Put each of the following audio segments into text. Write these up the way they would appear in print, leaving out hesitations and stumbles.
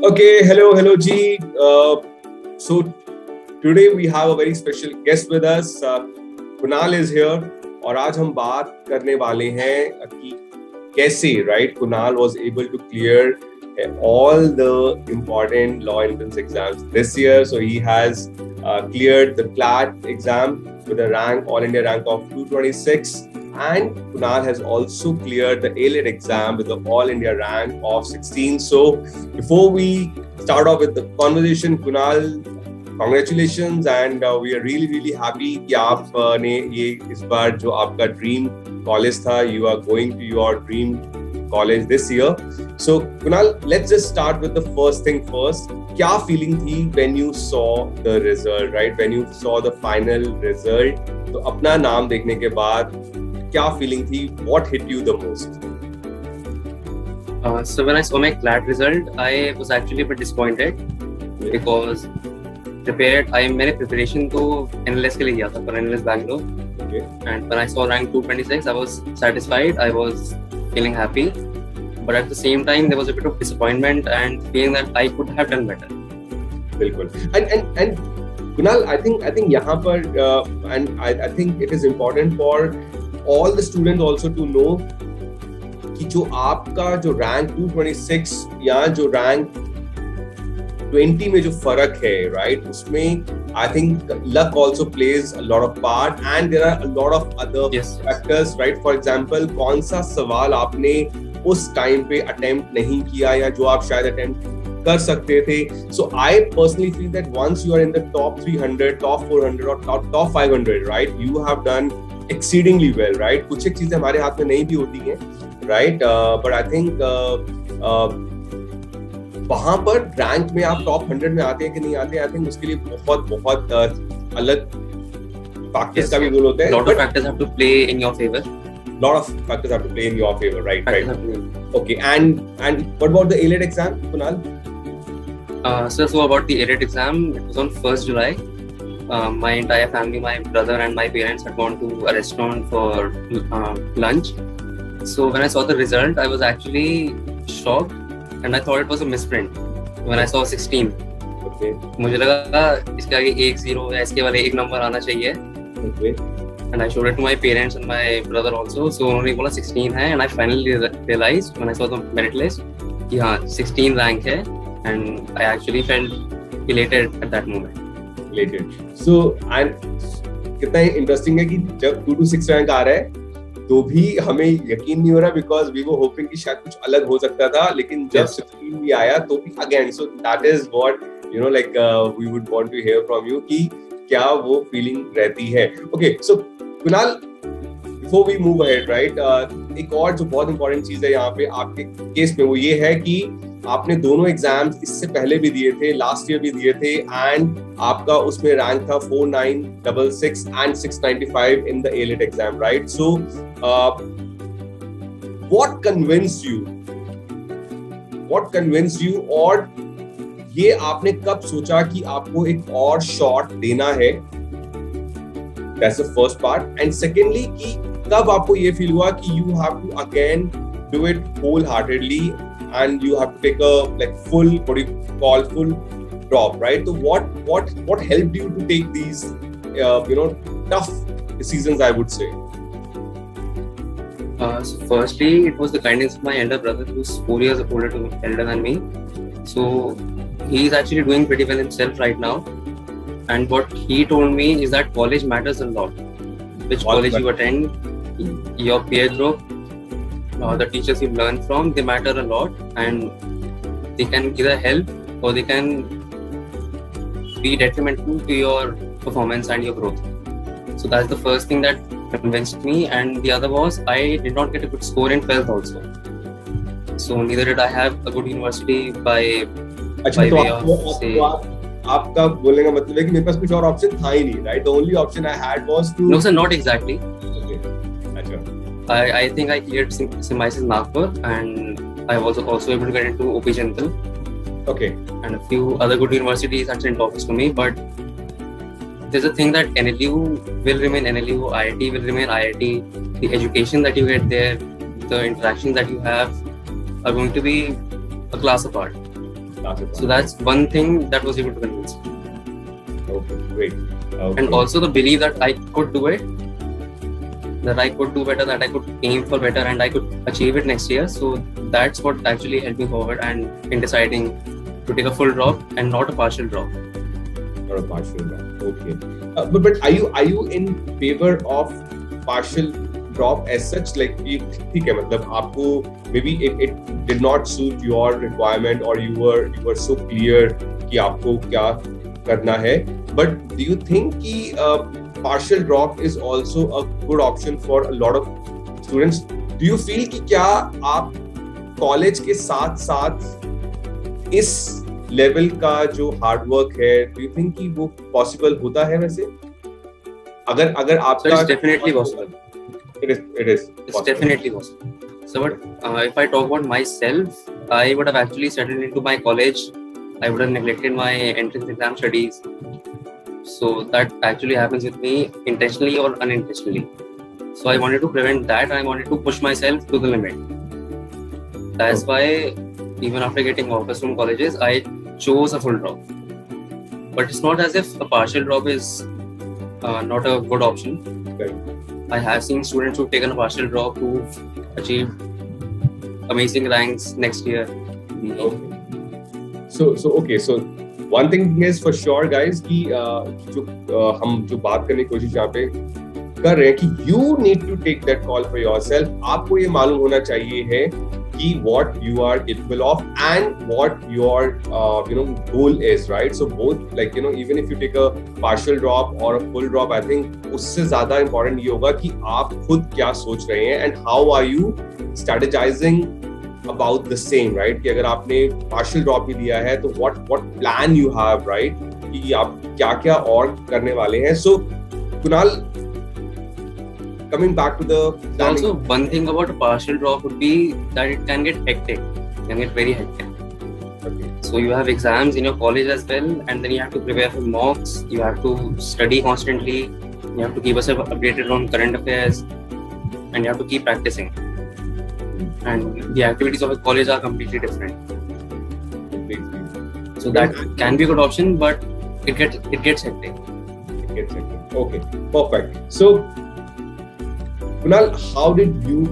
Okay, hello G. So today we have a very special guest with us. Kunal is here, और आज हम बात करने वाले हैं कि कैसे, right? Kunal was able to clear all the important law entrance exams this year. So he has cleared the CLAT exam with a rank, all India rank of 226. And Kunal has also cleared the AILET exam with the All India rank of 16. So before we start off with the conversation, Kunal, congratulations, and we are really happy कि आपने ये इस बार जो आपका dream college था, you are going to your dream college this year. So Kunal, let's just start with the first thing first. क्या feeling थी when you saw the result, right? When you saw the final result, तो अपना नाम देखने के बाद क्या feeling थी? What hit you the most? So when I saw my CLAT result, I was actually a bit disappointed because मैंने preparation तो NLS के लिए किया था for NLS Bangalore. Okay. And when I saw rank 226, I was satisfied. I was feeling happy, but at the same time there was a bit of disappointment and feeling that I could have done better. बिल्कुल. And Kunal, I think यहाँ पर and I think it is important for all the students also to know कि जो आपका जो rank 226 या जो rank 20 में जो फर्क है, right? उसमें I think luck also plays a lot of part, and there are a lot of other factors, right? For example, कौन सा सवाल आपने उस time पे attempt नहीं किया या जो आप शायद attempt कर सकते थे. So I personally feel that once you are in the top 300, top 400 or top 500, right? You have done exceedingly well, right? कुछ एक चीजें हमारे हाथ में नहीं भी होती हैं, right? But I think वहाँ पर रैंक में आप टॉप 100 में आते हैं कि नहीं आते हैं, I think उसके लिए बहुत अलग फैक्टर्स का भी रोल होता है. Lot of factors have to play in your favor. Lot of factors have to play in your favor, right? Okay, and what about the AILET exam, Kunal? So about the AILET exam, it was on 1st July. My entire family, my brother and my parents had gone to a restaurant for lunch. So when I saw the result, I was actually shocked and I thought it was a misprint when I saw 16. Okay. मुझे लगा इसके आगे 1 0 या इसके वाले एक number आना चाहिए. Okay. And I showed it to my parents and my brother also. So उन्होंने बोला 16 है, and I finally realized when I saw the merit list कि हाँ 16 rank है, and I actually felt elated at that moment. So and कितना interesting है कि जब 226 रैंक आ रहा है तो भी हमें यकीन नहीं हो रहा because we were hoping कि शायद कुछ अलग हो सकता था, लेकिन जब 16 भी आया तो भी again, so that is what like we would want to hear from you कि क्या वो feeling रहती है. Okay, so Kunal, before we move ahead, right? एक और जो बहुत important चीज है यहाँ पे आपके केस में वो ये है कि आपने दोनों एग्जाम्स इससे पहले भी दिए थे, लास्ट ईयर भी दिए थे, एंड आपका उसमें रैंक था 4966 and 695 in the AILET exam, right? So what convinced you और ये आपने कब सोचा कि आपको एक और शॉट देना है? That's the first part. And secondly कि कब आपको ये फील हुआ कि you have to again do it wholeheartedly and you have to take a full drop, right? So what helped you to take these tough decisions, I would say? So firstly, it was the guidance of my elder brother, who's 4 years older than me. So he's actually doing pretty well himself right now, and what he told me is that college matters a lot. Which college you attend, your peer group, the teachers you learn from, they matter a lot, and they can either help or they can be detrimental to your performance and your growth. So that's the first thing that convinced me, and the other was I did not get a good score in 12th also. So neither did I have a good university by way of say. आपका बोलने का मतलब है कि मेरे पास कुछ और option था ही नहीं, right? The only option I had was to. No sir, not exactly. Okay. अच्छा. I think I cleared Symbiosis Nagpur, and I was also able to get into OP Gentle. Okay. And a few other good universities had sent offers to me, but there's a thing that NLU will remain NLU, IIT will remain IIT. The education that you get there, the interactions that you have are going to be a class apart. So that's one thing that was able to convince me. Okay, great. Okay. And also the belief that I could do it, that I could do better, that I could aim for better, and I could achieve it next year. So that's what actually helped me forward and in deciding to take a full drop and not a partial drop. Not a partial drop. Okay. But are you in favor of partial drop as such? Like, ठीक है, मतलब आपको maybe it did not suit your requirement or you were so clear कि आपको क्या करना है. But do you think कि partial drop is also a good option for a lot of students? Do you feel कि क्या आप college के साथ साथ इस लेवल का जो हार्ड वर्क है, do you think कि वो पॉसिबल होता है वैसे? अगर आपका So it's definitely possible. It is. It's definitely possible. So, but if I talk about myself, I would have actually settled into my college. I would have neglected my entrance exam studies. So that actually happens with me intentionally or unintentionally. So I wanted to prevent that. I wanted to push myself to the limit. That's why even after getting offers from colleges, I chose a full drop. But it's not as if a partial drop is not a good option. Right. I have seen students who've taken a partial drop who've achieved amazing ranks next year. Okay. So one thing is for sure, guys, कि हम जो बात करने की कोशिश यहाँ पे कर रहे हैं कि you need to take that call for yourself. आपको ये मालूम होना चाहिए है कि what you are capable of and what your goal is, right? So both, like, even if you take a partial drop or a full drop, I think उससे ज़्यादा important ये होगा कि आप खुद क्या सोच रहे हैं and how are you strategizing about the same, right? कि अगर आपने partial drop भी दिया है तो what plan you have, right? कि आप क्या और करने वाले हैं. So Kunal, coming back to the planning. Also, one thing about a partial drop would be that it can get hectic. It can get very hectic. Okay. So you have exams in your college as well, and then you have to prepare for mocks. You have to study constantly. You have to keep yourself updated on current affairs, and you have to keep practicing. And the activities of a college are completely different. Completely. So that can be a good option, but it gets hectic. It gets hectic. Okay, perfect. So Kunal, how did you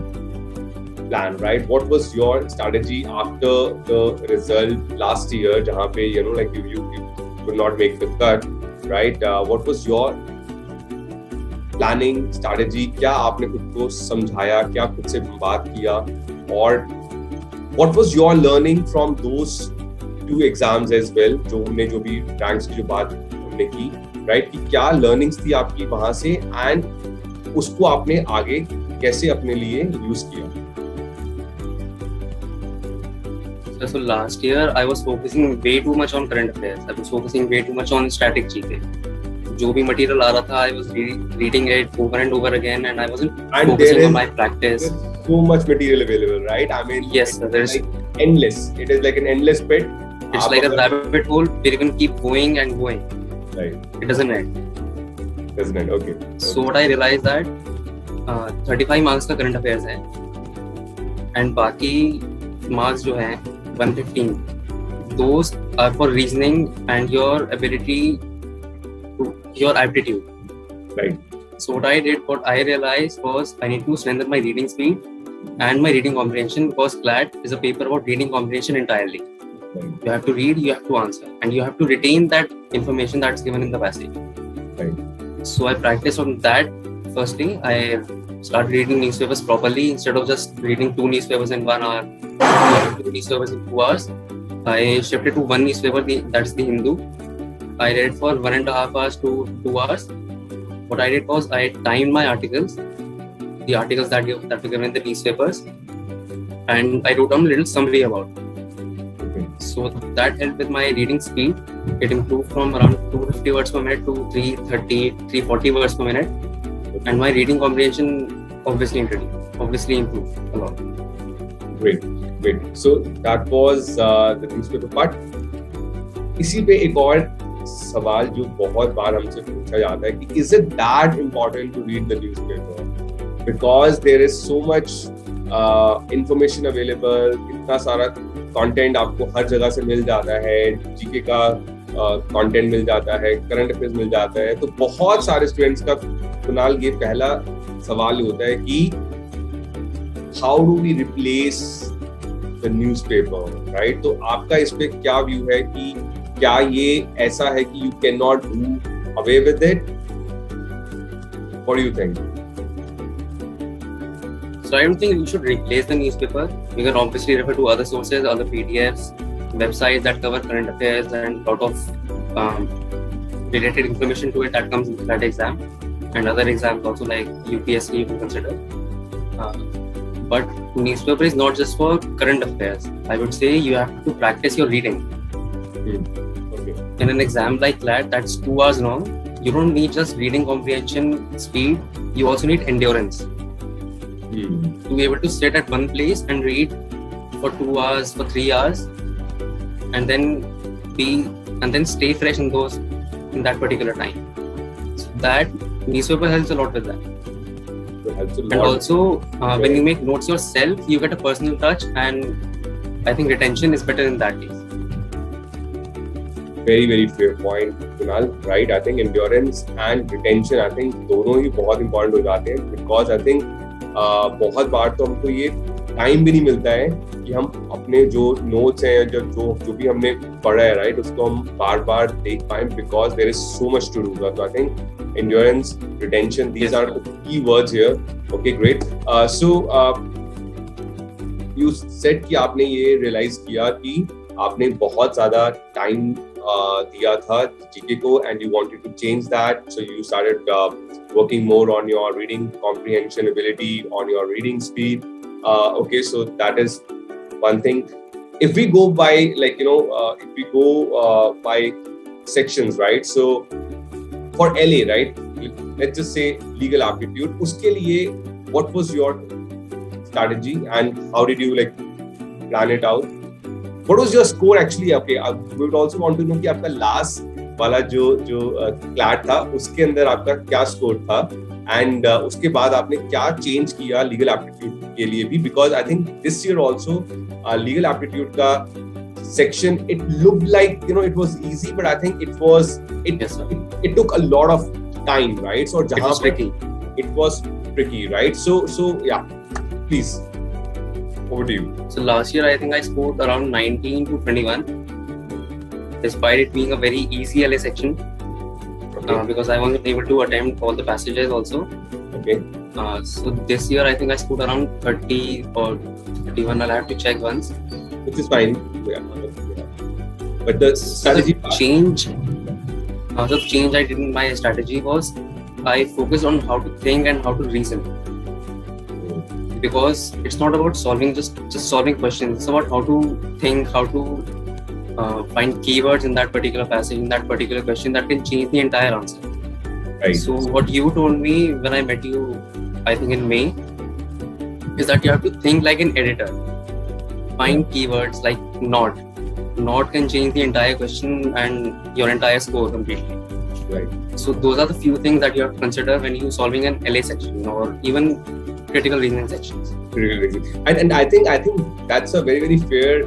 plan, right? What was your strategy after the result last year, जहाँ पे like you could not make the cut, right? What was your planning strategy? क्या आपने खुद को समझाया, क्या खुद से बात किया, और what was your learning from those two exams as well, जो भी ranks की जो बात हमने की, right? कि क्या learnings थी आपकी वहाँ से and उसको आपने आगे कैसे अपने लिए यूज किया? So last year I was focusing way too much on current affairs. I was focusing way too much on static GK. जो भी material आ रहा था, I was reading it over and over again, and I wasn't focusing on my practice. So much material available, right? I mean, yes, there is like endless. It is like an endless pit. It's like a rabbit hole where you can keep going and going. Right. It doesn't end. Okay. So what I realized that 35 marks का current affairs है, and बाकी marks जो हैं 115, those are for reasoning and your ability to your aptitude. Right. So what I realized was I need to strengthen my reading speed and my reading comprehension, because CLAT is a paper about reading comprehension entirely. Right. You have to read, you have to answer, and you have to retain that information that's given in the passage. Right. So I practiced on that. Firstly, I started reading newspapers properly instead of just reading 2 newspapers in 1 hour, 2 newspapers in 2 hours. I shifted to one newspaper, that's the Hindu. I read for 1.5 hours to 2 hours. What I did was I timed my articles, the articles that were given in the newspapers, and I wrote down a little summary about it. Okay. So that helped with my reading speed. It improved from around 250 words per minute to 330, 340 words per minute. And my reading comprehension obviously improved a lot. Great. So that was the newspaper part. इसी पे एक और सवाल जो बहुत बार हमसे पूछा जाता है कि is it that important to read the newspaper? Because there is so much information available, इतना सारा कंटेंट आपको हर जगह से मिल जाता है, जीके का कंटेंट मिल जाता है, करंट अफेयर्स मिल जाता है, तो बहुत सारे स्टूडेंट्स का कुणाल ये पहला सवाल होता है कि how do we replace the newspaper, right? तो आपका इस पे क्या व्यू है कि क्या ये ऐसा है कि you can not do away with it? What do you think? So I don't think we should replace the newspaper. We can obviously refer to other sources, other PDFs, websites that cover current affairs and lot of related information to it that comes into that exam, and other exams also like UPSC you can consider. But newspaper is not just for current affairs. I would say you have to practice your reading. Okay. In an exam like CLAT, that's 2 hours long. You don't need just reading comprehension speed. You also need endurance. To be able to sit at one place and read for 2 hours, for 3 hours, and then stay fresh in that particular time. So that newspaper helps a lot with that. It helps a lot. And also when you make notes yourself, you get a personal touch, and I think retention is better in that case. Very very fair point, Kunal. Right? I think endurance and retention, I think दोनों ही बहुत important हो जाते हैं, because I think बहुत बार तो हमको ये time भी नहीं मिलता है कि हम अपने जो नोट्स हैं, जो भी हमने पढ़ा है, राइट, उसको हम बार बार देख पाए, because there is so much to do. तो I think endurance, retention, these are the key words here. Okay, great. So you said कि आपने ये रियलाइज किया कि आपने बहुत ज्यादा टाइम दिया था जीके को, and you wanted to change that, so you started working more on your reading comprehension ability, on your reading speed. Okay, so that is one thing. If we go by, like, if we go by sections, right? So for LA, right, let's just say legal aptitude, uske liye what was your strategy and how did you like plan it out? What was your score actually? Okay, we would also want to know कि आपका last वाला जो CLAT था, उसके अंदर आपका क्या score था, एंड उसके बाद आपने क्या चेंज किया लीगल एप्टीट्यूड के लिए भी, because I think this year also legal aptitude का section, it looked like, it was easy, but I think it took a lot of time, right? So it was tricky, right? So yeah, please, over to you. So last year I think I scored around 19 to 21, despite it being a very easy LA section. Okay. Because I wasn't able to attempt all the passages also. Okay. So this year I think I scored around 30 or 31. I'll have to check once. Which is fine. Yeah. But the strategy change I did in my strategy was I focused on how to think and how to reason. Because it's not about solving just solving questions. It's about how to think, how to find keywords in that particular passage, in that particular question that can change the entire answer. Right. So what you told me when I met you, I think in May, is that you have to think like an editor. Find keywords like not. Not can change the entire question and your entire score completely. Right. So those are the few things that you have to consider when you're solving an LA section or even critical reasoning sections. And I think that's a very very fair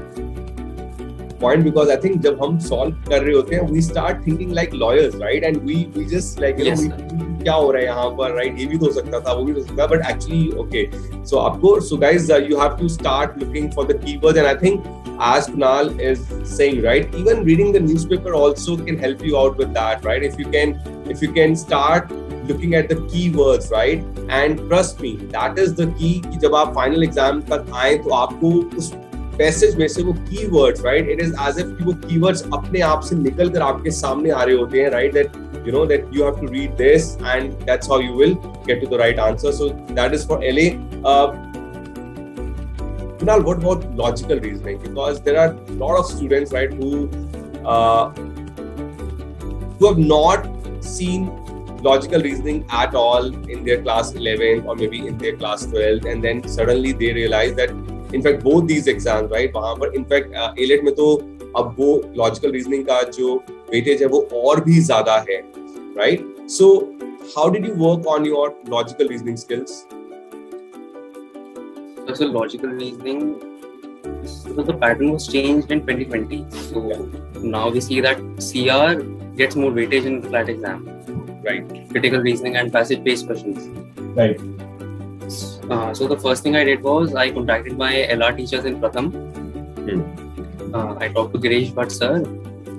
point, because I think जब हम solve कर रहे होते हैं, we start thinking like lawyers, right? And we just like, क्या हो रहा है यहाँ पर, right? ये भी तो हो सकता था, वो भी तो हो सकता था, but actually okay. So guys, you have to start looking for the keywords, and I think as Kunal is saying, right, even reading the newspaper also can help you out with that, right? If you can start looking at the keywords, right? And trust me, that is the key कि जब आप final exam तक आए तो आपको उस passage में से वो keywords, right? It is as if कि वो keywords अपने आप से निकल कर आपके सामने आ रहे होते हैं, right? That that you have to read this, and that's how you will get to the right answer. So that is for LA. Kunal, what about logical reasoning? Because there are a lot of students, right, who have not seen logical reasoning at all in their class 11 or maybe in their class 12, and then suddenly they realize that in fact both these exams, right, वहाँ पर in fact AILET में तो अब वो logical reasoning का जो weightage है वो और भी ज़्यादा है, right? So how did you work on your logical reasoning skills? So logical reasoning, So the pattern was changed in 2020. So now we see that CR gets more weightage in the CLAT exam. Right. Critical reasoning and passage-based questions. Right. So the first thing I did was I contacted my LR teachers in Pratham. I talked to Girish Bhatt sir.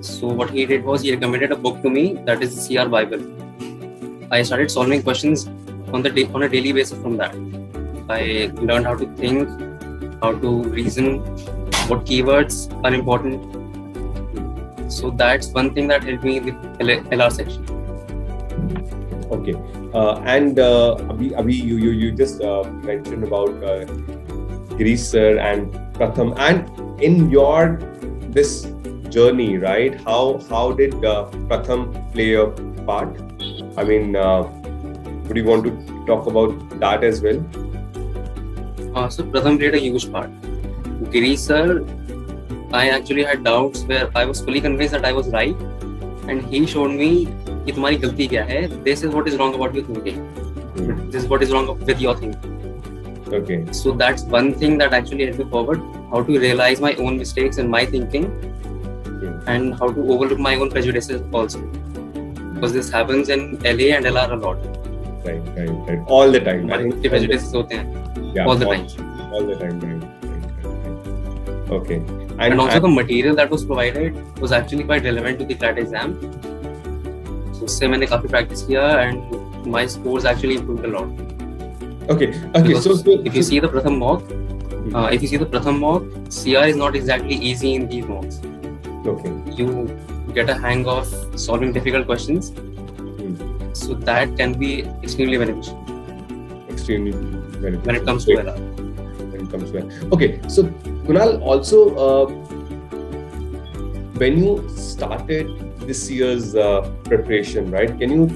So what he did was he recommended a book to me, that is the CR Bible. I started solving questions on a daily basis from that. I learned how to think, how to reason, what keywords are important. So that's one thing that helped me with LR section. Okay. And Abhi, you just mentioned about Girish sir and Pratham, and in your this journey, right? How did Pratham play a part? I mean, would you want to talk about that as well? So Pratham played a huge part. Girish sir, I actually had doubts where I was fully convinced that I was right, and he showed me कि तुम्हारी गलती क्या है. This is what is wrong about your thinking. This is what is wrong with your thinking. Okay. So that's one thing that actually helped me forward, how to realize my own mistakes in my thinking, and how to overlook my own prejudices also. Because this happens in LA and LR a lot. Right. All the time. हमारे prejudices होते हैं. Yeah. All the time. Right. Okay. And also the material that was provided was actually quite relevant to the CLAT exam. So उससे मैंने काफी practice किया and my scores actually improved a lot. Okay. Because so if you see the Pratham mock, CR is not exactly easy in these mocks. Okay. You get a hang of solving difficult questions. So that can be extremely beneficial. Extremely beneficial. When it comes to LR. Okay. So Kunal, also when you started this year's preparation, right? Can you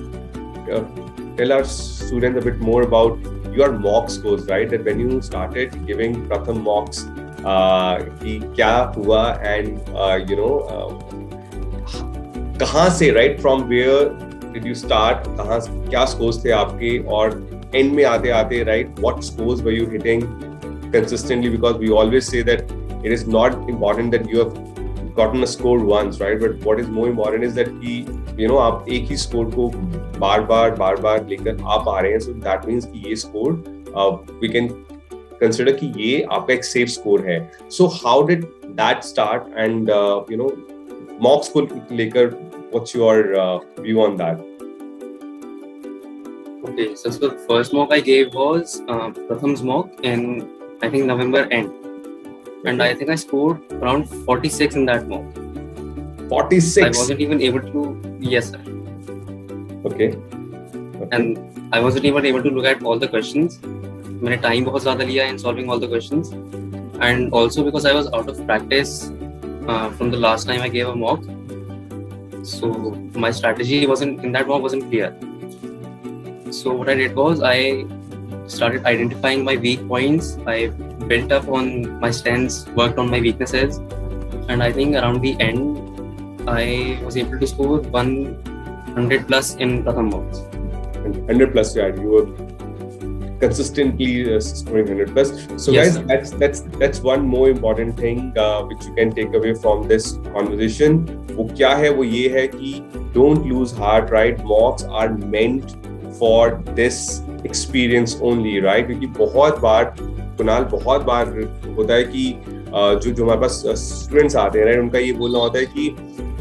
tell our students a bit more about your mock scores, right? That when you started giving Pratham mocks, कि क्या हुआ and कहाँ से, right? From where did you start? कहाँ क्या scores थे आपके, और end में आते आते, right? What scores were you hitting consistently? Because we always say that it is not important that you have gotten a score once, right? But what is more important is that कि आप एक ही score को बार बार लेकर आ पा रहे हैं. So that means कि ये स्कोर we can consider कि ये आपका एक safe score है. So how did that start? And mocks को लेकर what's your view on that? Okay, so the first mock I gave was Pratham's mock in I think November end. And I think I scored around 46 in that mock. 46? I wasn't even able to, yes sir. Okay. And I wasn't even able to look at all the questions. मैंने time बहुत ज़्यादा लिया in solving all the questions. And also because I was out of practice from the last time I gave a mock. So my strategy in that mock wasn't clear. So what I did was I started identifying my weak points. I built up on my strengths, worked on my weaknesses, and I think around the end, I was able to score 100 plus in Pratham mocks. 100 plus, yeah, you were consistently scoring 100 plus. So yes, guys, that's one more important thing which you can take away from this conversation. वो क्या है? वो ये है कि don't lose heart, right? Mocks are meant for this experience only, right? क्योंकि बहुत बार होता है कि जो हमारे पास स्टूडेंट्स आते हैं, right? उनका ये बोलना होता है कि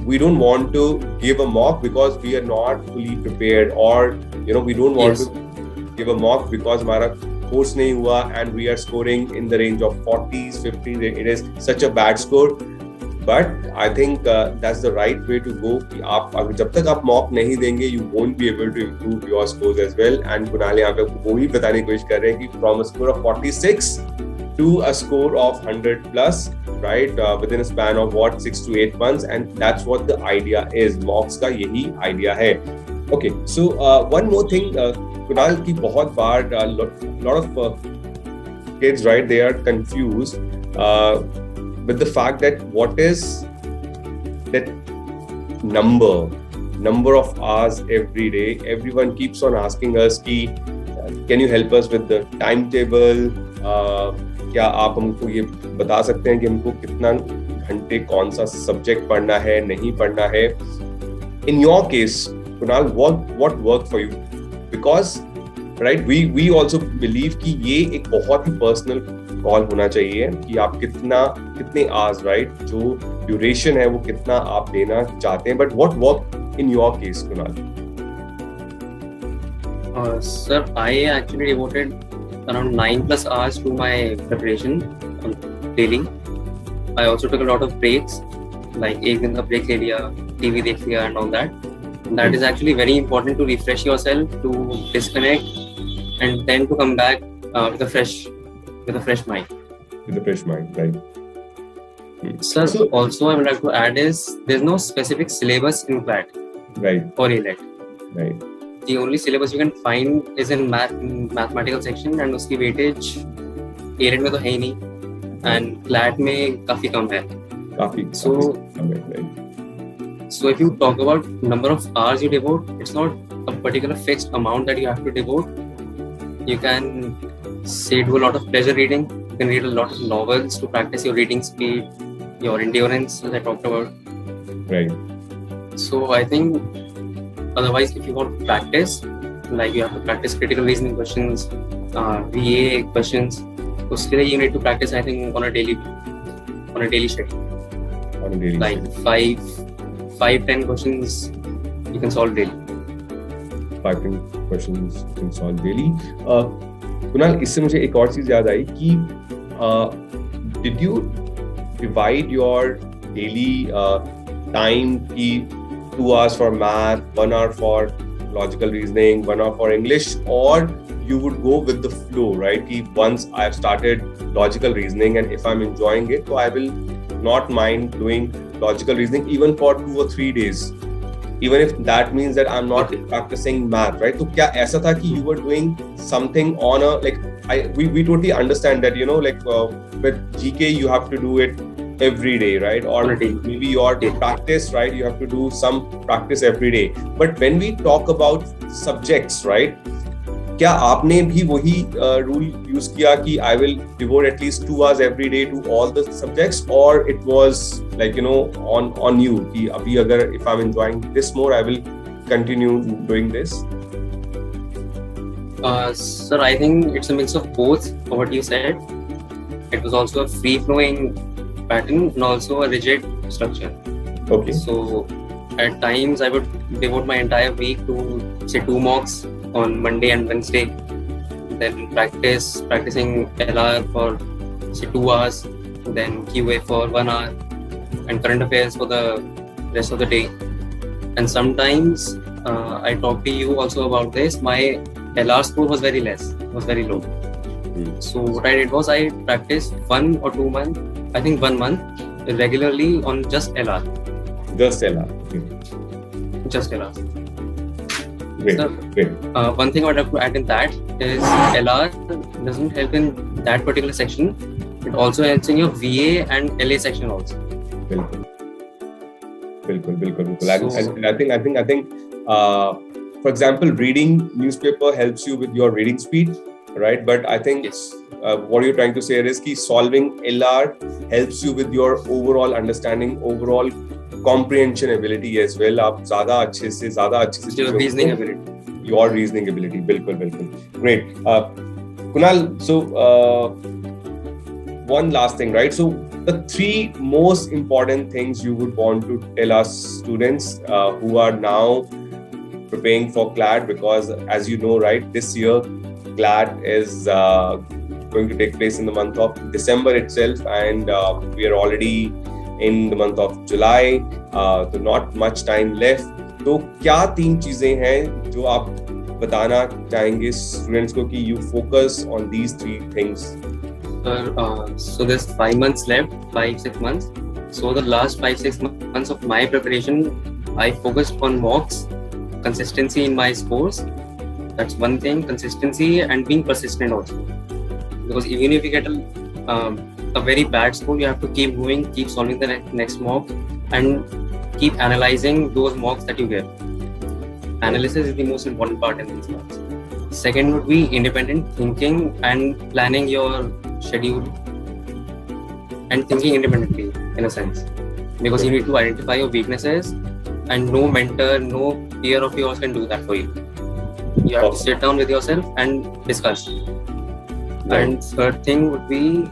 we don't want to give a mock because we are not fully prepared, or we don't want to give a mock because हमारा course नहीं हुआ and we are scoring in the range of 40s, 50s. It is such a bad score. But I think that's the right way to go. कि आप जब तक आप mock नहीं देंगे, you won't be able to improve your scores as well. And Kunal यहाँ पे वो ही बताने की कोशिश कर रहे हैं कि from a score of 46 to a score of 100 plus, right? Within a span of 6 to 8 months, and that's what the idea is. Mocks का यही idea है. Okay, so one more thing, Kunal की बहुत बार lot of kids, right? They are confused with the fact that what is that number of hours every day. Everyone keeps on asking us, can you help us with the timetable? क्या आप हमको ये बता सकते हैं कि हमको कितना घंटे कौन सा सब्जेक्ट पढ़ना है, नहीं पढ़ना है? In your case, Kunal, what worked for you? Because right, we also believe कि ये एक बहुत ही पर्सनल कॉल होना चाहिए कि आप कितने आवर्स, राइट, जो ड्यूरेशन है वो कितना आप देना चाहते हैं. But what work in your case, Kunal? Sir, I actually devoted around 9+ hours to my preparation daily. I also took a lot of breaks, like एक दिन का break ले लिया, TV देख लिया and all that. That is actually very important to refresh yourself, to disconnect, and then to come back with a fresh mind. With a fresh mind, right? Sir, also I would like to add is there's no specific syllabus in CLAT, right, or AILET. Right. The only syllabus you can find is in mathematical section, and उसकी weightage AILET में तो है ही नहीं, and CLAT में काफी कम है. So if you talk about number of hours you devote, it's not a particular fixed amount that you have to devote. You can say do a lot of pleasure reading. You can read a lot of novels to practice your reading speed, your endurance, as I talked about. Right. So I think otherwise, if you want to practice, like you have to practice critical reasoning questions, VA questions, uske liye you need to practice, I think, on a daily schedule. On a daily like schedule. 5-10 questions you can solve daily. 5-10 questions you can solve daily. Kunal, इससे मुझे एक और चीज याद आई कि did you divide your daily time की 2 hours for math, 1 hour for logical reasoning, 1 hour for English, or you would go with the flow, right? Ki once I've started logical reasoning and if I'm enjoying it, so I will not mind doing logical reasoning even for 2 or 3 days, even if that means that I'm not practicing math, right? So kya aisa tha ki you were doing something on a, like, we totally understand that, you know, like with GK you have to do it every day, right? Or maybe your practice, right? You have to do some practice every day. But when we talk about subjects, right? क्या आपने भी वही rule use किया कि I will devote at least 2 hours every day to all the subjects, or it was like, you know, on you कि अभी अगर if I'm enjoying this more, I will continue doing this? Sir, I think it's a mix of both. What you said, it was also a free-flowing pattern and also a rigid structure. Okay. So at times I would devote my entire week to say 2 mocks on Monday and Wednesday, then practicing LR for say 2 hours, then QA for 1 hour, and current affairs for the rest of the day. And sometimes I talked to you also about this. My LR score was very low. So what I did was I practiced 1 or 2 months, I think 1 month regularly on just LR. Just LR. Okay. Just LR. Great. Sir, great. One thing I would have to add in that is LR doesn't help in that particular section. It also helps in your VA and LA section also. Bilkul. I think for example, reading newspaper helps you with your reading speed, right? But I think what you're trying to say is that solving LR helps you with your overall understanding, overall comprehension ability as well. आप ज़्यादा अच्छे से your reasoning ability. Your reasoning ability, बिल्कुल. Great. Kunal, so one last thing, right? So the 3 most important things you would want to tell us students who are now preparing for CLAT, because as you know, right, this year CLAT is going to take place in the month of December itself, and we are already in the month of July, so not much time left. तो क्या 3 चीजें हैं जो आप बताना चाहेंगे students को कि you focus on these 3 things? So there's 5 months left, 5-6 months. So the last 5-6 months of my preparation, I focused on mocks, consistency in my scores. That's one thing, consistency and being persistent also. Because even if you get a very bad score, you have to keep moving, keep solving the next mock, and keep analyzing those mocks that you get. Analysis is the most important part in these mocks. Second would be independent thinking and planning your schedule, and thinking independently in a sense, because you need to identify your weaknesses, and no mentor, no peer of yours can do that for you. You have to sit down with yourself and discuss. Right. And third thing would be,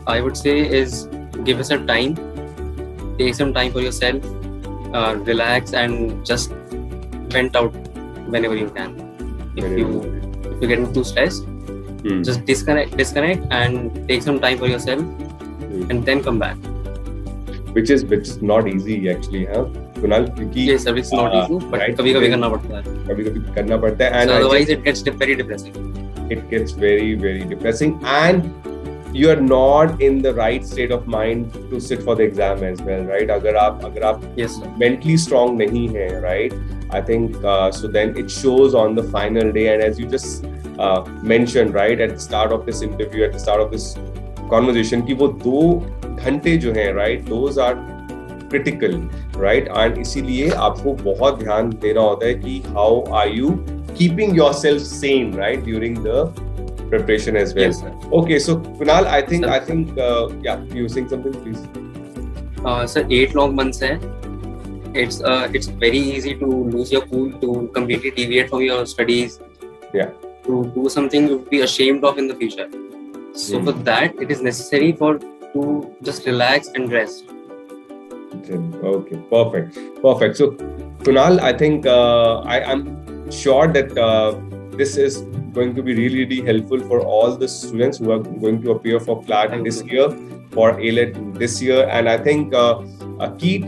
I would say is give us some time, take some time for yourself, relax, and just vent out whenever you can. If you're getting too stressed, just disconnect and take some time for yourself, and then come back. Which is not easy actually, huh? Kunal, क्योंकि yes, it's not easy, but कभी-कभी करना पड़ता है. कभी-कभी करना पड़ता है, and so otherwise it gets very depressing. It gets very, very depressing, and you are not in the right state of mind to sit for the exam as well, right? अगर आप yes, sir. mentally strong नहीं है, right? I think so then it shows on the final day, and as you just mentioned, right, at the start of this interview, at the start of this conversation, कि वो 2 घंटे जो हैं, right, those are critical, right? And इसीलिए आपको बहुत ध्यान देना होता है कि how are you keeping yourself sane, right, during the preparation as well. Yes, sir. Okay, so Kunal, I think yeah, you were saying something, please. Sir, 8 long months hai. It's very easy to lose your cool, to completely deviate from your studies. Yeah. To do something you would be ashamed of in the future. So for that, it is necessary to just relax and rest. Okay, perfect. So Kunal, I think I'm sure that this is going to be really helpful for all the students who are going to appear for CLAT this year, for AILET this year, and I think key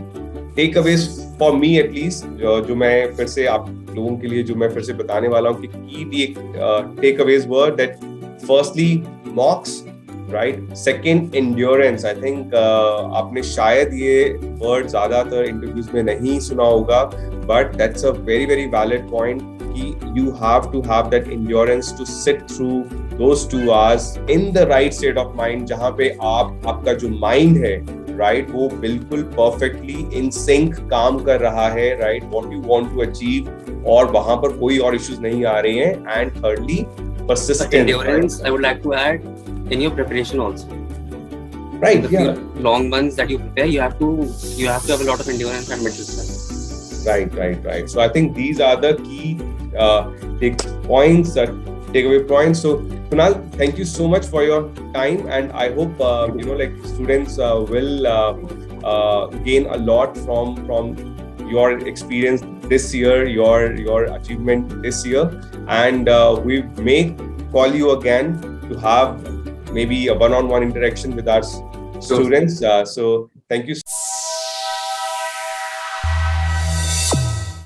takeaways for me at least, जो मैं फिर से आप लोगों के लिए जो मैं फिर से बताने वाला हूँ कि key takeaways were that firstly mocks, right? Second, endurance. I think आपने शायद ये word ज़्यादातर interviews में नहीं सुना होगा, but that's a very valid point कि you have to have that endurance to sit through those 2 hours in the right state of mind, जहाँ पे आपका जो mind है, right, वो बिल्कुल perfectly in sync काम कर रहा है, right, what you want to achieve, और वहाँ पर कोई और issues नहीं आ रहे हैं, and thirdly, persistence. Endurance, I would like to add, in your preparation also. Right, the yeah. Long months that you prepare, you have to have a lot of endurance and mental strength. Right. So I think these are the key takeaway points. So Kunal, thank you so much for your time, and I hope students will gain a lot from your experience this year, your achievement this year, and we may call you again to have maybe a one-on-one interaction with our students. So thank you.